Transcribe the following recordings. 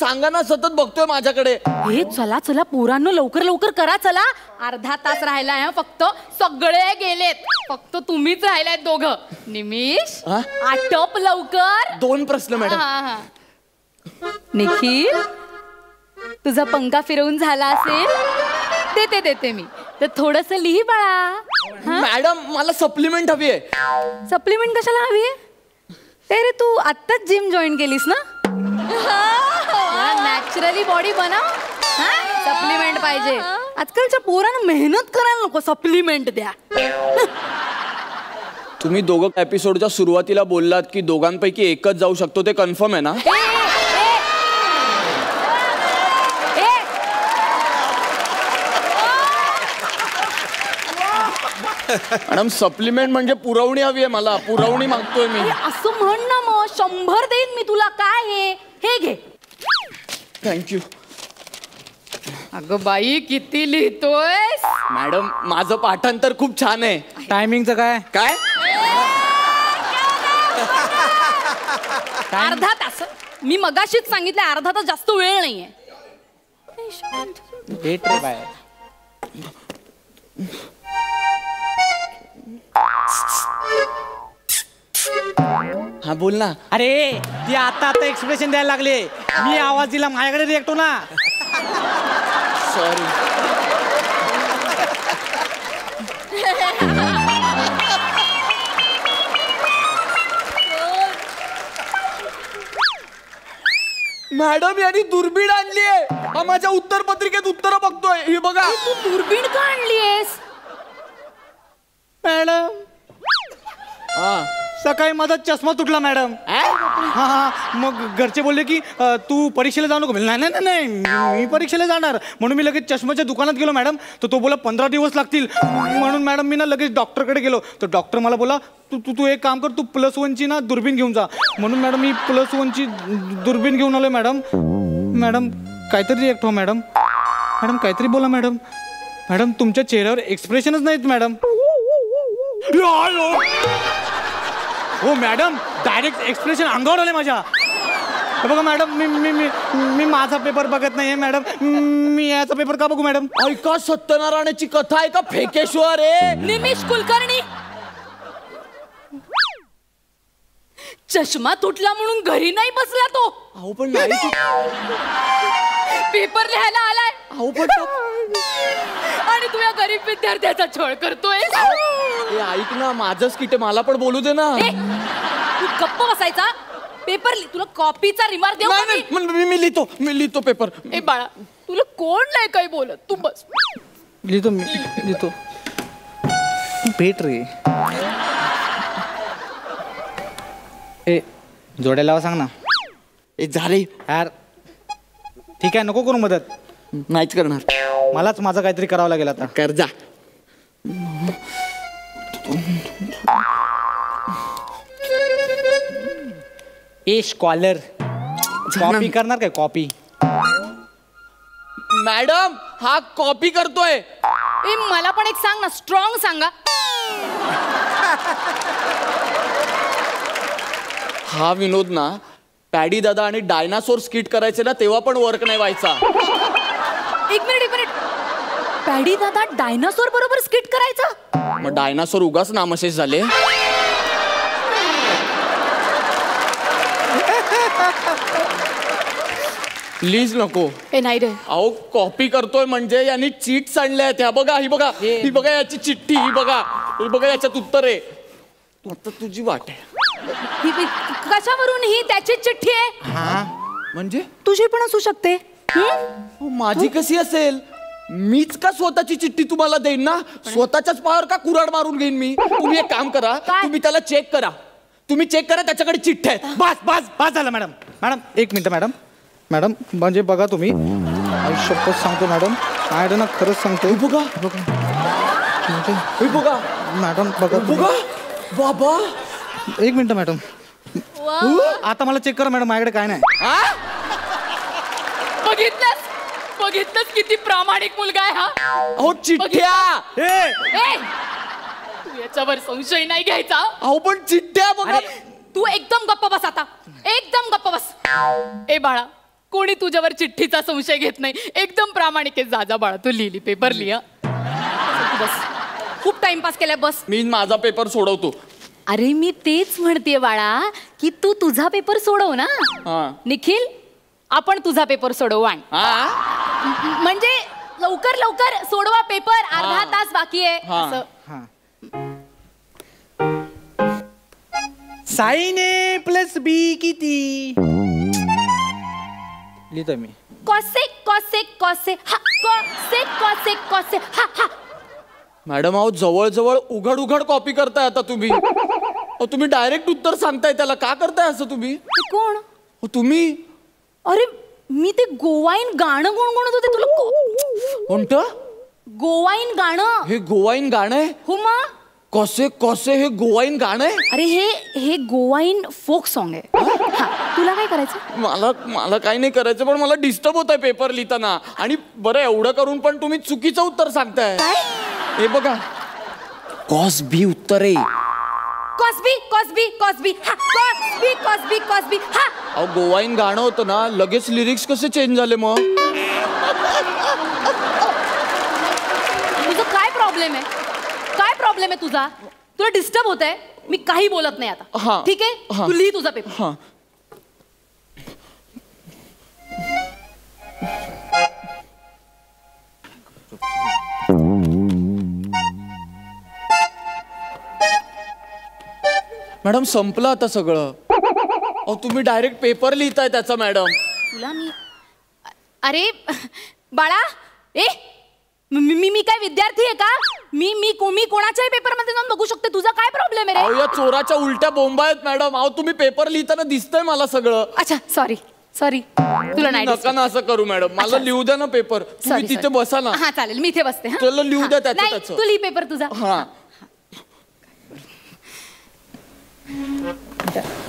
सांगा ना, सतत बघतोय माझ्याकडे. हे चला चला पोरांनो, लवकर लवकर करा चला. अर्धा तास राहिलाय फक्त, सगळे गेलेत, फक्त तुम्हीच राहिलायत दोघं. निमिष आटप लवकर. 2 प्रश्न मॅडम. निखिल, तुझा पंखा फिरवून झाला असेल, देते मी. तर थोडस लिही बाळा. मॅडम मला सप्लिमेंट हवी आहे. सप्लिमेंट कशाला हवी आहे? रे तू आत्ताच जिम जॉईन केलीस ना? नॅचरली बॉडी बनव. सप्लिमेंट पाहिजे. आजकालच्या पोरांना मेहनत करायला नको, सप्लिमेंट द्या. तुम्ही दोघं एपिसोडच्या सुरुवातीला बोललात की दोघांपैकी एकच जाऊ शकतो, ते कन्फर्म आहे ना? मॅडम सप्लिमेंट म्हणजे पुरवणी हवी आहे मला, पुरवणी मागतोय मी. असं म्हण ना मग, 100 देईन मी तुला. काय हे घे. थँक्यू. अगं बाई किती लिहितोय. मॅडम माझं पाठांतर खूप छान आहे. टायमिंगचं काय? काय? अर्धा तास. मी मगाशीच सांगितलं, अर्धा तास जास्त वेळ नाहीये. हा बोल ना. अरे ती आता एक्सप्रेशन द्यायला लागले, मी आवाज दिला माझ्याकडे रिएक्ट हो ना. सॉरी. मॅडम यांनी दुर्बीण आणली आहे. हा माझ्या उत्तर पत्रिकेत उत्तर बघतोय. हे बघा. तू दुर्बीण का आणलीयस? मॅडम सकाळी माझा चष्मा तुटला मॅडम. हा मग घरचे बोलले की तू परीक्षेला जाऊ नको. नाही मी परीक्षेला जाणार. म्हणून मी लगेच चष्म्याच्या दुकानात गेलो मॅडम. तर तो बोला 15 दिवस लागतील. म्हणून मॅडम मी ना लगेच डॉक्टरकडे गेलो. तर डॉक्टर मला बोला तू एक काम कर, तू +1ची ना दुर्बीण घेऊन जा. म्हणून मॅडम मी +1ची दुर्बीण घेऊन आलोय मॅडम. मॅडम काहीतरी रिएक्ट हो मॅडम. मॅडम काहीतरी बोला मॅडम. मॅडम तुमच्या चेहऱ्यावर एक्सप्रेशनच नाहीत मॅडम. हो मॅडम डायरेक्ट एक्सप्रेशन अंगावर आले माझ्या. बघा मॅडम मी माझा पेपर बघत नाहीये मॅडम. मी याचा पेपर का बघू मॅडम? ऐका सत्यनारायणाची कथा आहे का फेकेश्वर आहे. निमिष कुलकर्णी, चष्मा तुटला म्हणून घरी नाही बसला तो. अहो पण नाही, पेपर लिहायला आलाय. अहो पण आणि तू या गरीब विद्यार्थ्याचा छळ करतोय. ऐक ना, माझंच किट आहे, मला पण बोलू दे ना. तू गप्प बसायचा. पेपर तुला कॉपीचा रिमार्क देऊ का? मी लिहितो पेपर. ए बाळा, तुला कोण नाही काही बोलत, तू बस. लिहितो भेट रे. ए जोड्याला सांग ना. झाले यार. ठीक आहे, नको करू मदत. नाहीच करणार. मलाच माझं काहीतरी करावं लागेल आता. कर जा. ए स्कॉलर कॉपी करणार काय? कॉपी मॅडम हा कॉपी करतोय. ए मला पण एक सांग ना, स्ट्रॉंग सांगा. हा विनोद ना पॅडी दादा आणि डायनासोर स्किट करायचे ना, तेव्हा पण वर्क नाही व्हायचा. एक मिनिट. पॅडी दादा डायनासोर बरोबर स्किट करायचा? मग डायनासोर उगाच नामशेष झाले. प्लीज नको. ए नाही रे. अहो कॉपी करतोय म्हणजे यांनी चीट्स आणल्या. त्या बघा, ही बघा याची चिठ्ठी, ही बघा याच्यात उत्तर आहे. आता तुझी वाट आहे. कशावरून? ही त्याची चिठ्ठी आहे. हा म्हणजे तुझी पण असू शकते. माझी कशी असेल? मीच का स्वतःची चिठ्ठी तुम्हाला देईन ना? स्वतःच्याच पायावर का कुऱ्हाड मारून घेईन मी? तुम्ही एक काम करा, तुम्ही त्याला चेक करा. त्याच्याकडे चिठ्ठी आहे. बस झालं मॅडम. एक मिनिट मॅडम म्हणजे बघा तुम्ही, शपथ सांगतो मॅडम, ना खरंच सांगतो. बघा मॅडम बघा बाबा. एक मिनिट मॅडम. आता मला चेक करा मॅडम, माझ्याकडे काय नाही. बघितलंस किती प्रामाणिक मुलगा आहे हा. अहो चिठ्ठ्या. तू याच्यावर संशय नाही घ्यायचा. अहो पण चिठ्ठ्या बघा. तू एकदम गप्प बस आता, एकदम गप्प बस. ए बाळा, कोणी तुझ्यावर चिठ्ठीचा संशय घेत नाही. एकदम प्रामाणिक आहे. जा बाळा, तू लिहिली पेपर लिहा. बस, खूप टाइमपास केलाय. बस, मी माझा पेपर सोडवतो. अरे मी तेच म्हणतेय बाळा की तू तुझा पेपर सोडव ना. निखिल, आपण तुझा पेपर सोडवू. म्हणजे लवकर लवकर सोडवा पेपर. अर्धा तास बाकी आहे. साइन ए प्लस बी किती लिहितो मी. कॉसेक कॉसेक कॉसेक हा कॉसेक कॉसेक कॉसेक हा हा. मॅडम अहो जवळ जवळ उघड उघड कॉपी करताय आता तुम्ही. तुम्ही डायरेक्ट उत्तर सांगताय त्याला. का करताय असं तुम्ही? कोण तुम्ही? अरे मी ते गोवाईन गाणं गुणगुणत होते. तुला कोणतं गोवाईन गाणं? हे गोवाईन गाणं आहे? हो मग. कसे कसे हे गोवाईन गाणं आहे? अरे हे गोवाईन फोक सॉन्ग आहे. तुला काय करायचं? मला काही नाही करायचं, पण मला डिस्टर्ब होत आहे पेपर लिहिताना. आणि बरं एवढं करून पण तुम्ही चुकीचं उत्तर सांगताय. हे बघा, कॉस्बी उत्तर आहे. कॉस्बी कॉस्बी कॉस्बी हा कॉस्बी कॉस्बी कॉस्बी हा. अहो गोवाईन गाणं होतं ना, लगेच लिरिक्स कसे चेंज झाले मग? तुझं काय प्रॉब्लेम आहे? काय प्रॉब्लेम आहे तुझा? तुला डिस्टर्ब होत आहे? मी काही बोलत नाही आता. ठीक आहे, तू लिही तुझा पेपर. मॅडम संपलं आता सगळं. अहो तुम्ही डायरेक्ट पेपर लिहिताय त्याचा. मॅडम तुला मी अरे बाळा, मी काय विद्यार्थी आहे का? मी कोणाच्याही पेपर मध्ये जाऊन बघू शकते. तुझा काय प्रॉब्लेम आहे रे? या चोराच्या उलट्या बोंबा आहेत मॅडम. अहो तुम्ही पेपर लिहिताना दिसतंय मला सगळं. अच्छा सॉरी तुला नाही नका ना असं करू मॅडम. मला लिहू द्या ना पेपर. तुम्ही तिथे बसा ना. हा चालेल, मी इथे बसते. चला लिहू द्या त्याचं. तू लिही पेपर तुझा.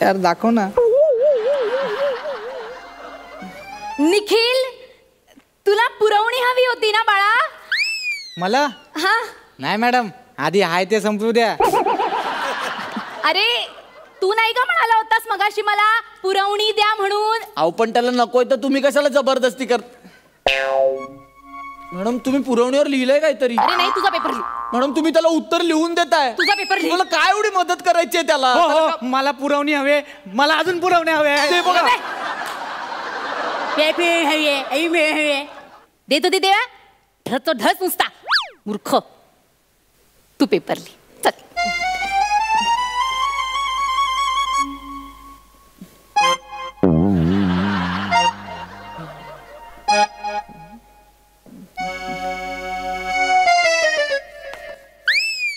यार दाखव ना. निखिल, तुला पुरवणी हवी होती ना बाळा? मला? हा नाही मॅडम, आधी हाय ते संपू द्या. अरे तू नाही का म्हणाला होतास मगाशी मला पुरवणी द्या म्हणून? अहो पण त्याला नकोय तर तुम्ही कशाला जबरदस्ती कर? मॅडम तुम्ही पुरवणीवर लिहिलंय काहीतरी. अरे नाही, तुझा पेपर लिह. मॅडम तुम्ही त्याला उत्तर लिहून देताय. तुझा पेपर लिह. मला काय एवढी मदत करायची आहे त्याला? हो, मला पुरवणी हवे. मला अजून पुरवणी हवे. ते बघा. देतो ते देवा. ढच ढच नुसता मूर्ख. तू पेपर लिह. चल.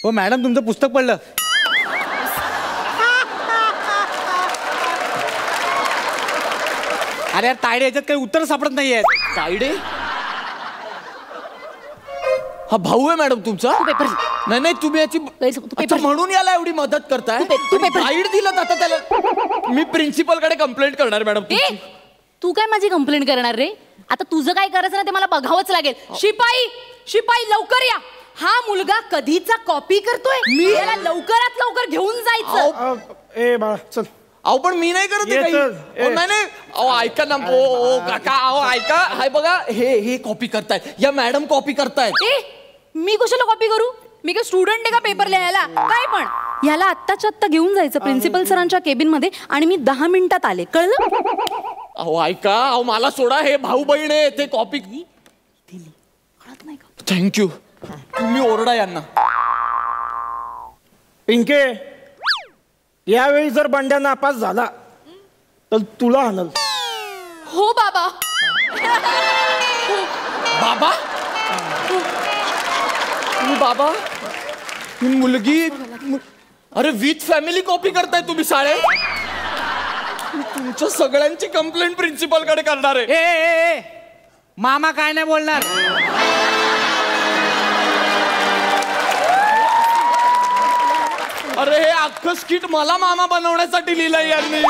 हो मॅडम, तुमचं पुस्तक पडलं. अरे यार तायडे, याच्यात काही उत्तर सापडत नाहीये. तायडे? हा भाऊ आहे मॅडम तुमचा? पेपर लिह. नाही तुम्ही याची अच्छा म्हणून याला एवढी मदत करताय. गाईड दिलं आता त्याला. मी प्रिन्सिपल कडे कंप्लेंट करणार मॅडम. तू काय माझी कंप्लेंट करणार रे? आता तुझं काय करायचं ना ते मला बघावंच लागेल. शिपाई लवकर या. हा मुलगा कधीचा कॉपी करतोय. मी याला लवकरात लवकर घेऊन जायचं. ए बाळा चल. अहो पण मी नाही करत काही. नाही अहो ऐका ना. ओ काका अहो ऐका. हाय बघा, हे कॉपी करतायत. या मॅडम कॉपी करतायत. मी कशाला कॉपी करू? मी काय स्टुडंट आहे का पेपर लिहायला? काय पण याला आत्ताच्या आत्ता घेऊन जायचं प्रिन्सिपल सरांच्या केबिन मध्ये. आणि मी 10 मिनिटात आले, कळलं? अहो ऐका. अहो मला सोडा. हे भाऊ बहीण आहे. ते कॉपी थँक्यू. तुम्ही ओरडा यांना. पिंके, यावेळी जर बंड्या नापास झाला तर तुला आणल. हो बाबा. बाबा? बाबा मुलगी. अरे विथ फॅमिली कॉपी करताय तुम्ही शाळेत? तुमच्या सगळ्यांची कंप्लेंट प्रिन्सिपल कडे करणार आहे. ए मामा काय नाही बोलणार. अरे हे अख्खं स्किट मला मामा बनवण्यासाठी लिहिलंय यांनी.